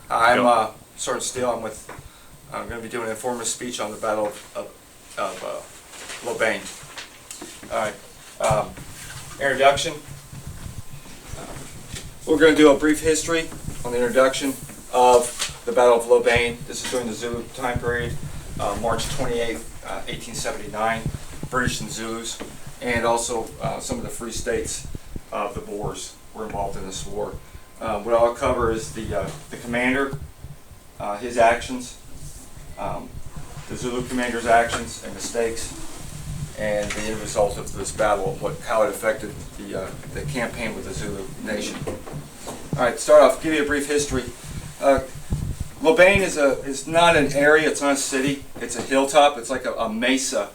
I'm Sergeant Steele. I'm going to be doing an informative speech on the Battle of Hlobane. All right. Introduction. We're going to do a brief history on the introduction of the Battle of Hlobane. This is during the Zulu time period, March 28, 1879. British and Zulus, and also some of the free states of the Boers were involved in this war. What I'll cover is the commander, his actions, the Zulu commander's actions and mistakes, and the end result of this battle, how it affected the campaign with the Zulu nation. All right, to start off, give you a brief history. Hlobane is not an area, it's not a city, it's a hilltop, it's like a mesa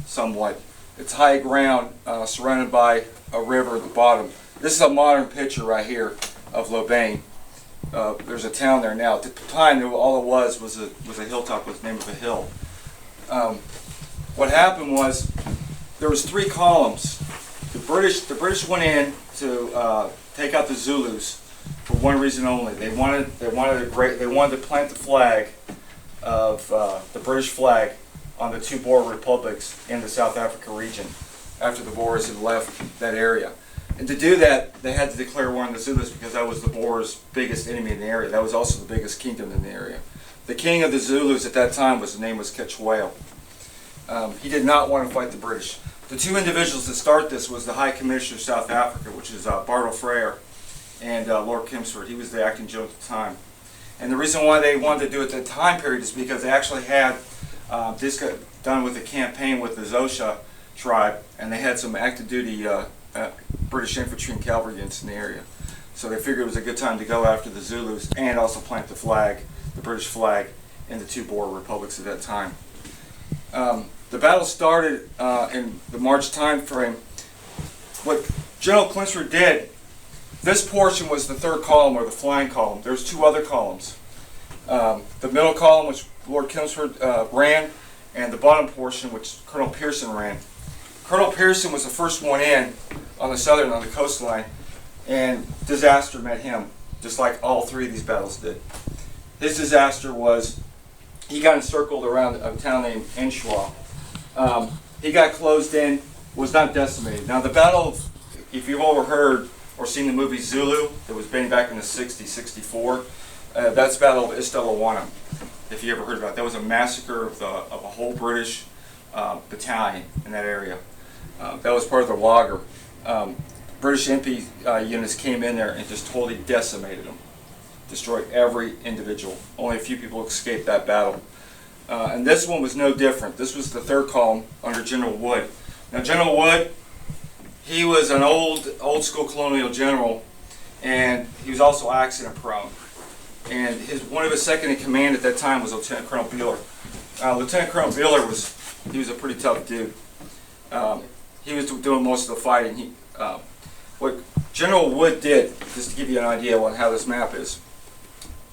somewhat. It's high ground surrounded by a river at the bottom. This is a modern picture right here of Hlobane. There's a town there now. At the time, all it was a hilltop with the name of a hill. What happened was there was three columns. The British went in to take out the Zulus for one reason only. They wanted to plant the flag of the British flag on the two Boer republics in the South Africa region after the Boers had left that area. And to do that, they had to declare war on the Zulus because that was the Boers' biggest enemy in the area. That was also the biggest kingdom in the area. The king of the Zulus at that time, his name was Ketchwale. He did not want to fight the British. The two individuals that start this was the High Commissioner of South Africa, which is Bartle Frere, and Lord Chelmsford. He was the acting general at the time. And the reason why they wanted to do it at that time period is because they actually had this got done with a campaign with the Xhosa tribe, and they had some active duty British infantry and cavalry units in the area. So they figured it was a good time to go after the Zulus and also plant the flag, the British flag, in the two Boer republics at that time. The battle started in the March time frame. What General Chelmsford did, this portion was the third column, or the flying column. There's two other columns. The middle column, which Lord Chelmsford ran, and the bottom portion, which Colonel Pearson ran. Colonel Pearson was the first one in on the coastline, and disaster met him, just like all three of these battles did. His disaster was he got encircled around a town named Enshwa. He got closed in, was not decimated. Now the battle, if you've overheard or seen the movie Zulu, that was made back in the 60s, 64, that's the Battle of Hlobane. If you ever heard about it, that was a massacre of a whole British battalion in that area. That was part of the logger. British MP units came in there and just totally decimated them. Destroyed every individual. Only a few people escaped that battle. And this one was no different. This was the third column under General Wood. Now General Wood, he was an old school colonial general, and he was also accident prone. And one of his second in command at that time was Lieutenant Colonel Beeler. Lieutenant Colonel Beeler was a pretty tough dude. He was doing most of the fighting. What General Wood did, just to give you an idea on how this map is.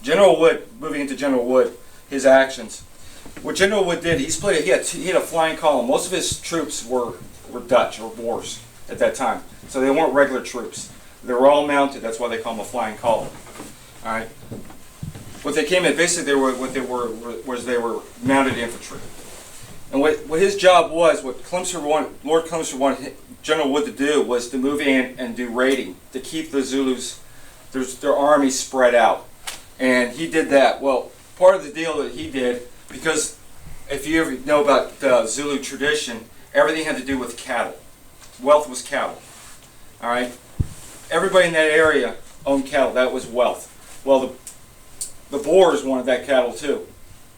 General Wood, moving into General Wood, his actions. What General Wood did, he had a flying column. Most of his troops were Dutch or Boers at that time, so they weren't regular troops. They were all mounted. That's why they call them a flying column. All right. What they came in, basically, they were mounted infantry. And what his job was, what Lord Chelmsford wanted General Wood to do, was to move in and do raiding to keep the Zulus, their army spread out. And he did that. Well, part of the deal that he did, because if you ever know about Zulu tradition, everything had to do with cattle. Wealth was cattle. All right. Everybody in that area owned cattle. That was wealth. Well, the Boers wanted that cattle too.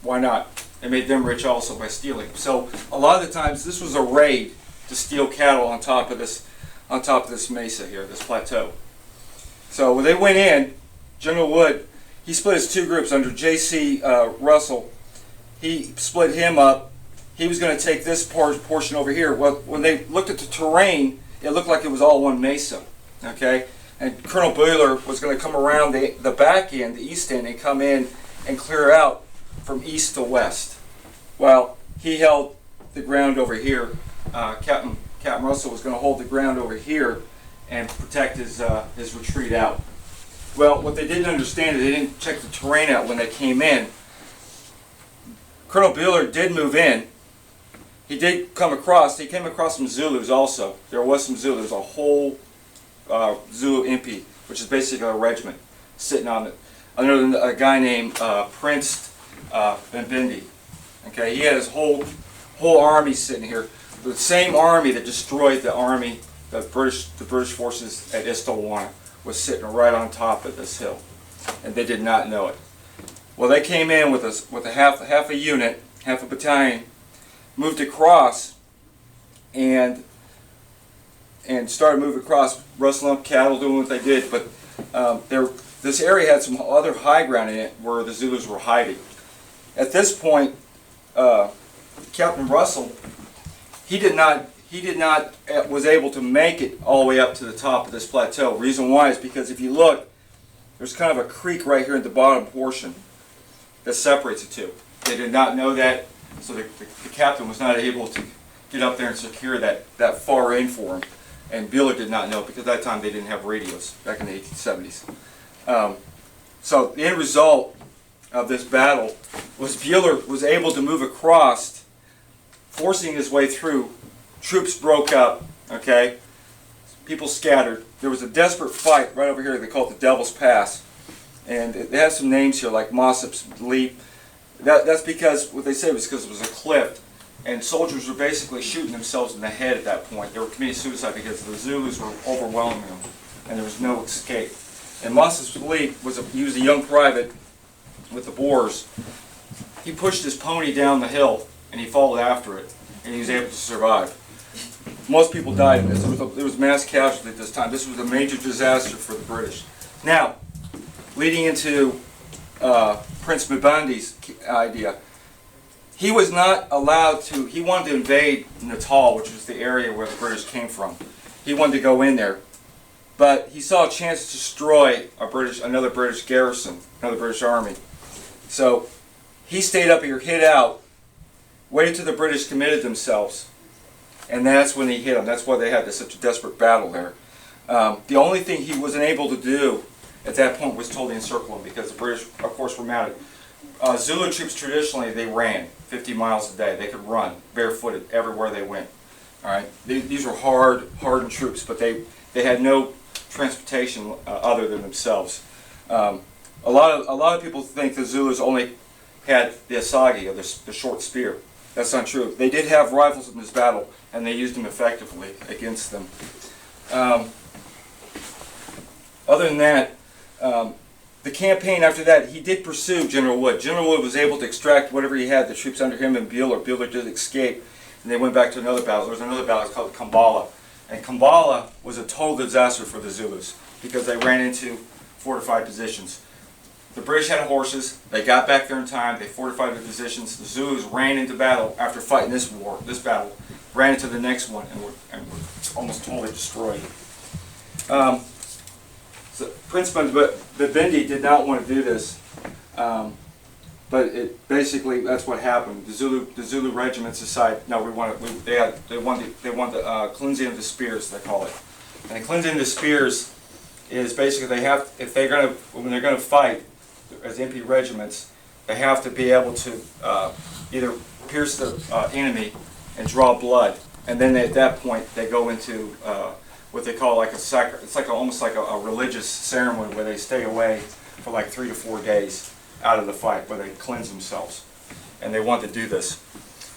Why not? It made them rich also by stealing. So a lot of the times this was a raid to steal cattle on top of this mesa here, this plateau. So when they went in, General Wood, he split his two groups under J.C. Russell. He split him up. He was going to take this portion over here. Well, when they looked at the terrain, it looked like it was all one mesa. Okay, and Colonel Beeler was going to come around the back end, the east end, and come in and clear out from east to west. Well, he held the ground over here. Captain Russell was going to hold the ground over here and protect his retreat out. Well, what they didn't understand is they didn't check the terrain out when they came in. Colonel Bueller did move in. He did come across, he came across some Zulus also. There was some Zulus, a whole Zulu impi, which is basically a regiment, sitting on it. Under a guy named Prince Mbindi. Okay, he had his whole army sitting here. The same army that destroyed the army, the British forces at Hlobane, was sitting right on top of this hill, and they did not know it. Well, they came in with a half a unit, half a battalion, moved across, and started moving across, rustling up cattle, doing what they did. But this area had some other high ground in it where the Zulus were hiding. At this point, Captain Russell, he was able to make it all the way up to the top of this plateau. Reason why is because if you look, there's kind of a creek right here at the bottom portion that separates the two. They did not know that, so the captain was not able to get up there and secure that far in for him. And Bueller did not know, because at that time they didn't have radios, back in the 1870s. So the end result of this battle was Bueller was able to move across, forcing his way through. Troops broke up, okay? People scattered. There was a desperate fight right over here. They call it the Devil's Pass. And it has some names here, like Mossop's Leap. That's because, what they say was because it was a cliff. And soldiers were basically shooting themselves in the head at that point. They were committing suicide because the Zulus were overwhelming them. And there was no escape. And Mossop's Leap he was a young private with the Boers. He pushed his pony down the hill, and he followed after it. And he was able to survive. Most people died in this. There was mass casualty at this time. This was a major disaster for the British. Now, leading into Prince Mbindi's idea, he was not allowed to, he wanted to invade Natal, which was the area where the British came from. He wanted to go in there. But he saw a chance to destroy another British garrison, another British army. So he stayed up here, hid out, waited till the British committed themselves, and that's when he hit them. That's why they had such a desperate battle there. The only thing he wasn't able to do at that point was totally encircle them, because the British, of course, were mounted. Zulu troops traditionally, they ran 50 miles a day. They could run barefooted everywhere they went. All right, these were hardened troops, but they had no transportation other than themselves. A lot of people think the Zulus only had the asagi, or the short spear. That's not true. They did have rifles in this battle, and they used them effectively against them. Other than that, the campaign after that, he did pursue General Wood. General Wood was able to extract whatever he had, the troops under him and Bueller. Bueller did escape, and they went back to another battle. There was another battle called Kambala. And Kambala was a total disaster for the Zulus, because they ran into fortified positions. The British had horses. They got back there in time. They fortified the positions. The Zulus ran into battle after fighting this battle, ran into the next one, and were almost totally destroyed. So Prince Mbindi did not want to do this, but basically that's what happened. The Zulu regiments decided, no, they want the cleansing of the spears, they call it. And the cleansing of the spears is basically when they're gonna fight as MP regiments, they have to be able to either pierce the enemy and draw blood, and then at that point they go into what they call like it's like almost like a religious ceremony where they stay away for like 3 to 4 days out of the fight, where they cleanse themselves, and they want to do this.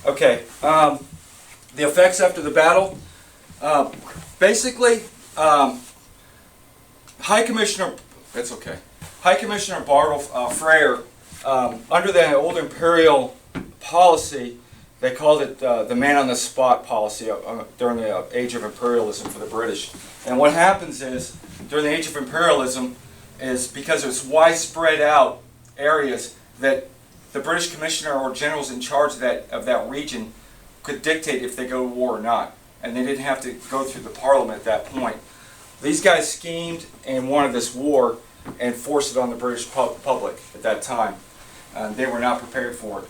Okay, the effects after the battle, basically, High Commissioner Bartle Frere, under the old imperial policy, they called it the man-on-the-spot policy during the age of imperialism for the British. And what happens is, during the age of imperialism, is because it's widespread out areas that the British commissioner or generals in charge of that region could dictate if they go to war or not. And they didn't have to go through the parliament at that point. These guys schemed and wanted this war and forced it on the British public at that time. They were not prepared for it.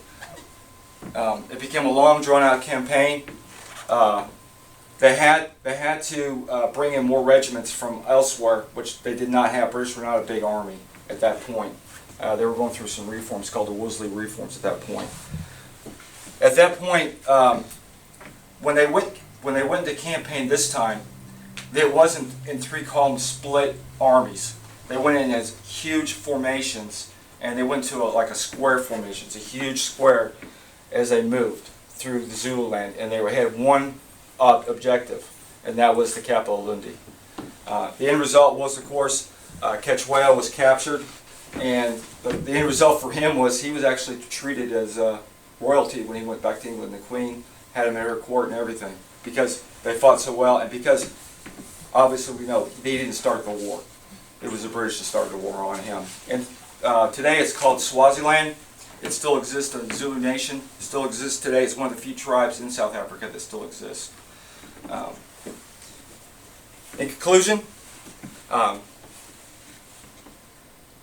It became a long, drawn-out campaign. They had to bring in more regiments from elsewhere, which they did not have. British were not a big army at that point. They were going through some reforms called the Wolseley reforms at that point. At that point, when they went into campaign this time, it wasn't in three-column split armies. They went in as huge formations, and they went to like a square formation. It's a huge square as they moved through the Zululand, and they had one objective, and that was the capital, Lundi. The end result was, of course, Quechua was captured, and the end result for him was he was actually treated as royalty when he went back to England. The Queen had him at her court and everything because they fought so well, and because obviously we know they didn't start the war. It was the British that started the war on him. And today it's called Swaziland. It still exists. The Zulu Nation still exists today. It's one of the few tribes in South Africa that still exists. In conclusion,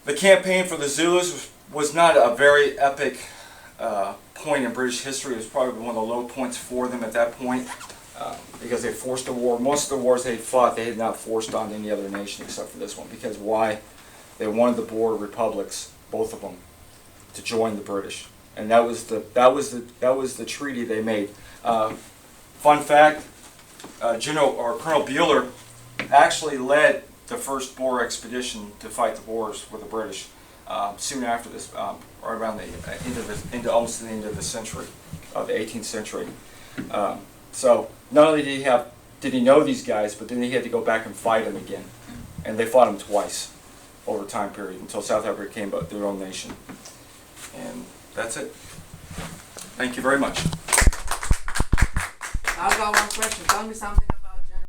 the campaign for the Zulus was not a very epic point in British history. It was probably one of the low points for them at that point because they forced a war. Most of the wars they fought, they had not forced on any other nation except for this one. Because why? They wanted the Boer republics, both of them, to join the British, and that was the treaty they made. Fun fact: Colonel Bueller actually led the first Boer expedition to fight the Boers with the British soon after this, right around the almost the end of the century, of the 18th century. So not only did he know these guys, but then he had to go back and fight them again, and they fought him twice over a time period until South Africa became their own nation. And that's it. Thank you very much. I've got one question. Tell me something